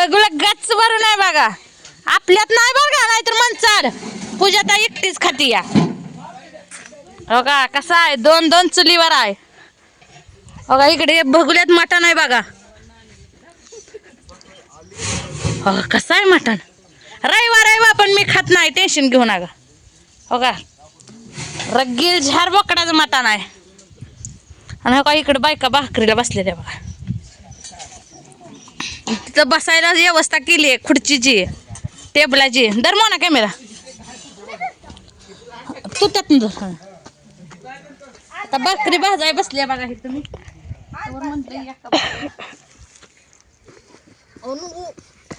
बघूला गच्च भरून नाही बघा, आपल्यात नाही बघा, नाहीतर मनचाड पूजा तर एकटीच खाती या. हो का, कसा आहे, 2-2 चुलीवर आहे. हो का, इकडे बघुल्यात मटण आहे बघा. हो कसं आहे मटण, रविवार पण मी खात नाही, टेन्शन घेऊ नका. हो का, रगील झार बोकडाचं मटण आहे. आणि हो का, इकडे बायका भाकरीला बसलेल्या बघा. तिथं बसायला व्यवस्था केली आहे, खुर्चीची, टेबलाची. दर मोना कॅमेरा तू त्यात आता भाकरी भाजाय बसल्या बघा. हे तुम्ही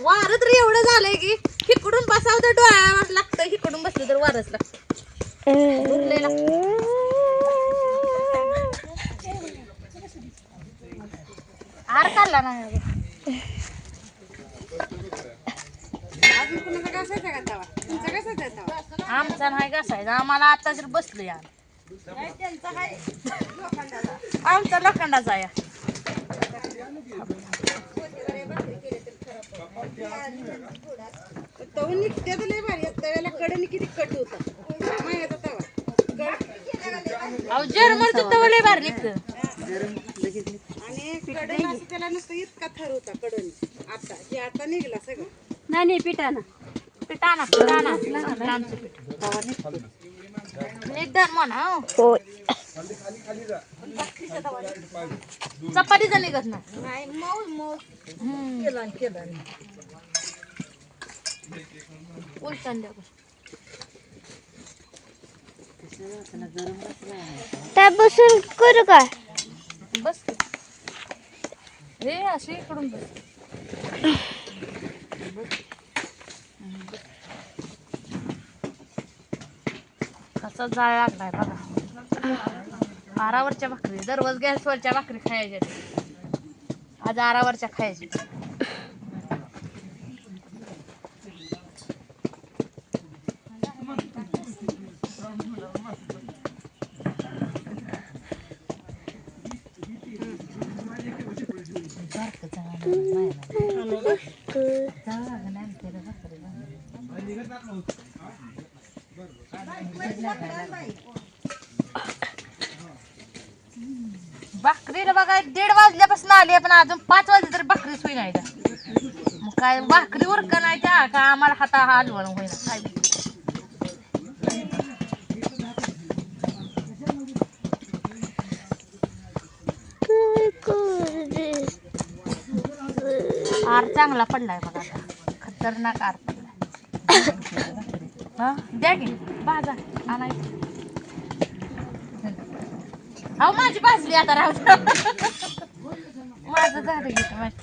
वारं तर एवढं झालंय की इकडून बसावं तर डोळ्यावर लागतं, इकडून बसलं तर वारच लागतं. आर काढला नाही आमचा नाही घासायचा, आम्हाला आता जर बसलो यार. आमचा लोखंडाचा आहे. जर्मनचा तवा लय भारी निघतं. इतका थर होता कडून, आता निघला सगळं. नाही पिठाना चपातीचा निघत नाही. त्या बसून करू का, बस हे अशी इकडून बस. कसा जाळ लागलाय बघा. आरावरच्या भाकरी, दररोज गॅसवरच्या भाकरी खायच्या, आज आरावरच्या खायच्या. भाकरीला बघा 1:30 वाजल्यापासून आली, पण अजून 5 वाजले तरी भाकरीच होई नाही. मग काय भाकरी उरका नाही त्या का आम्हाला हाता हलवण होईना काय. आर चांगला पडलाय बघा, आता खतरनाक आर पडलाय. हा द्या की भाजा आणायचं. अहो माझी भाजली आता, राहू माझं झालं घेत माझं.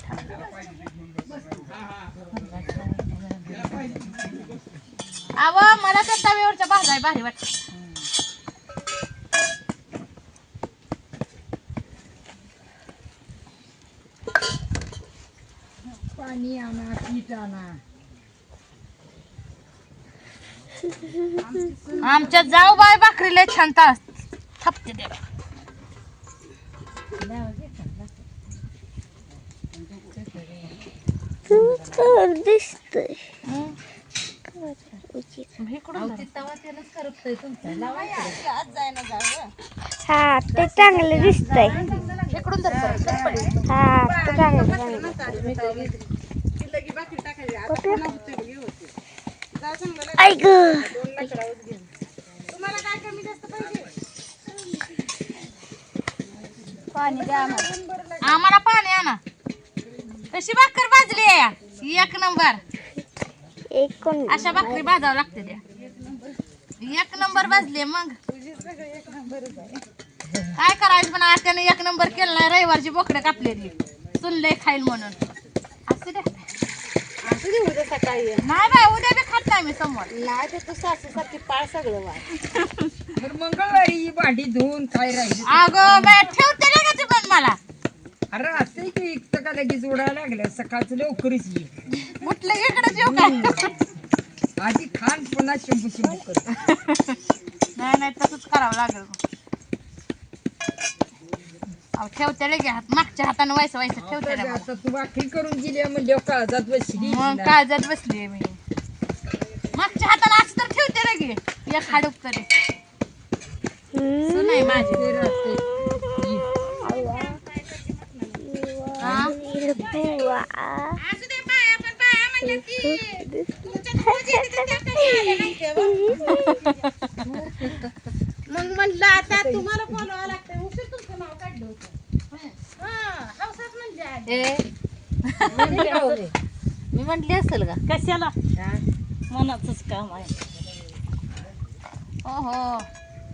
अव मला तर तव्यावरच्या भाजाय भारी वाटत. पाणी आणा, पीठ आणा. आमच्या जाऊ बाय भाकरीला छान थापते दे. दिसतंय हा, ते चांगलं दिसतंय. हा ते चांगलं. ऐक पाणी द्या आम्हाला, पाणी आणा. कशी भाकर भाजली आहे, 1 नंबर. अशा भाकरी भाजावं लागते त्या, 1 नंबर भाजली. मग काय करायचं, पण त्याने 1 नंबर केलं नाही. रविवारची बोकडे कापलेली सुनले खाईल म्हणून. असू दे उद्या सकाळी. नाही बाय, उद्या बी खात नाही मी समोर. नाही तर तू सासूसाठी पाळ सगळं वाट. मंगळवारी भांडी धुवून काय राहील. अगं ठेवते ना का ती पण मला. अरे असं की इतकं का लगेच उडायला लागलं, सकाळचं लवकरच ये. म्हटलं इकडे जेव काय आधी खान पुन्हा शिंपू कर. नाही तसंच करावं लागेल. अहो, ठेवते लगे हात मागच्या हाताने व्हायचं व्हायचं ठेवते आता लगे. आता तू भाकरी करून दिली म्हणजे काळजात बसली मग काळजात बसली मी मागच्या हाताने असं तर ठेवते लगे एक हाडूक तरी नाही माझी हा? मग म्हणलं आता तुम्हाला बोलावं लागतं उशीर तुमचं नाव काढलं होतं हौसाच म्हणजे आधी. मी म्हटली असेल का कशाला मनाचंच काम आहे. हो हो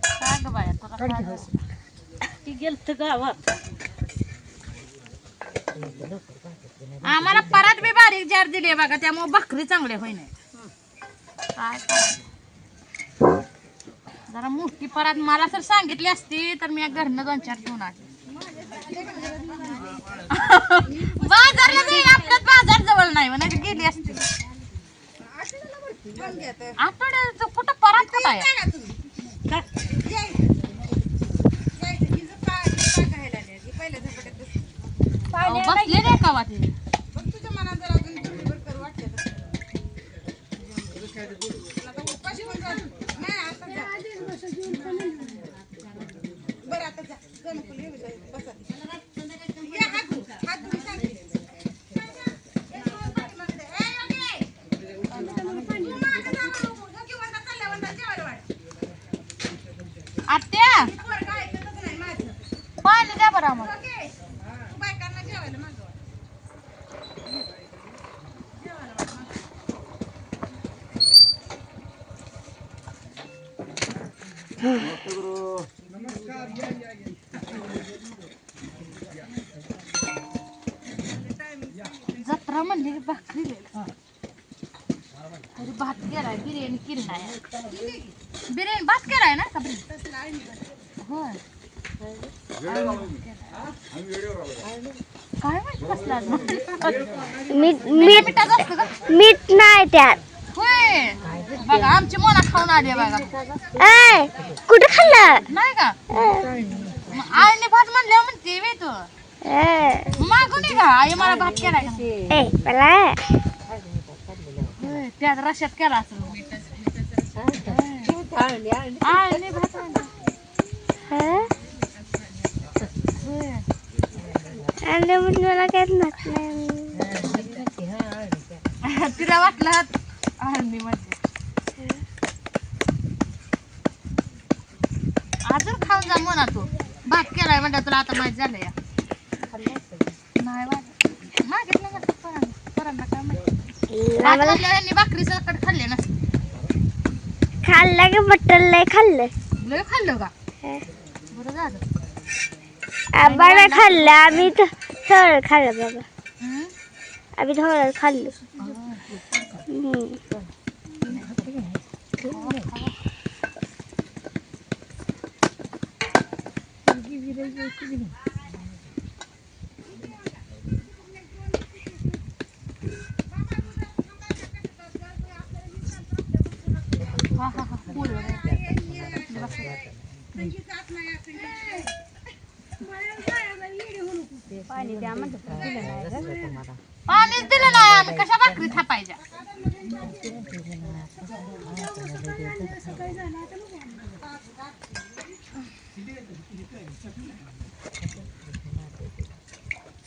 सांग बाया तुला काय झालं? ती गेलत गावात. आम्हाला परत बी बारीक जार दिली बघा त्यामुळे भाकरी चांगले होईना काय करायचं? जरा मोठी परत मला जर सांगितली असती तर मी घरनं 2-4 घेऊन आले बाजारला नाही आपल्यात बाजार जवळ नाही म्हणा गेली असती आठवड्याचं कुठं परत कुठं आहे अहो, बसले नाही का वाटी आत्या पाणी द्या बरं आम्हाला जत्रा म्हणली की भाकरी तरी भात केलाय बिर्याणी केली नाही बिर्याणी भात केलाय ना का होय काय माहिती कसला मिठाचं असतं का मीठ नाही त्यात होय बघा आमची मोना खाऊन आली आहे बघा ऐ कुठं खाल्लं नाही का आईने भात म्हणल्यावर म्हणते वे तू मागून ये का आई मला भात केलाय का ए मला होय, त्यात रश्यात केला असेल आईने भात आणला. होय. आणि म्हणजे मला काय नाही तिला वाटलं आळणी मध्ये अजून खाऊन जा म्हणा तू भात केलाय म्हणता तुला आता माहित झालं या नाही मागितलं का पोरांना काय माहिती भात खाल्ल्यावर यांनी भाकरी सकट खाल्ले ना खाल्लं की मटण लय खाल्लं लय खाल्लं का बरं झालं आम्हाला खाल्लं आम्ही थोडं खाल्लं बाबा हम्म? आम्ही थोडं खाल्लं हा हा हा पोळी पाणीच दिलं नाही आम्ही कशा भाकरी थापायच्या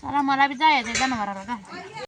चला मला बी जायचंय जनावराला घाल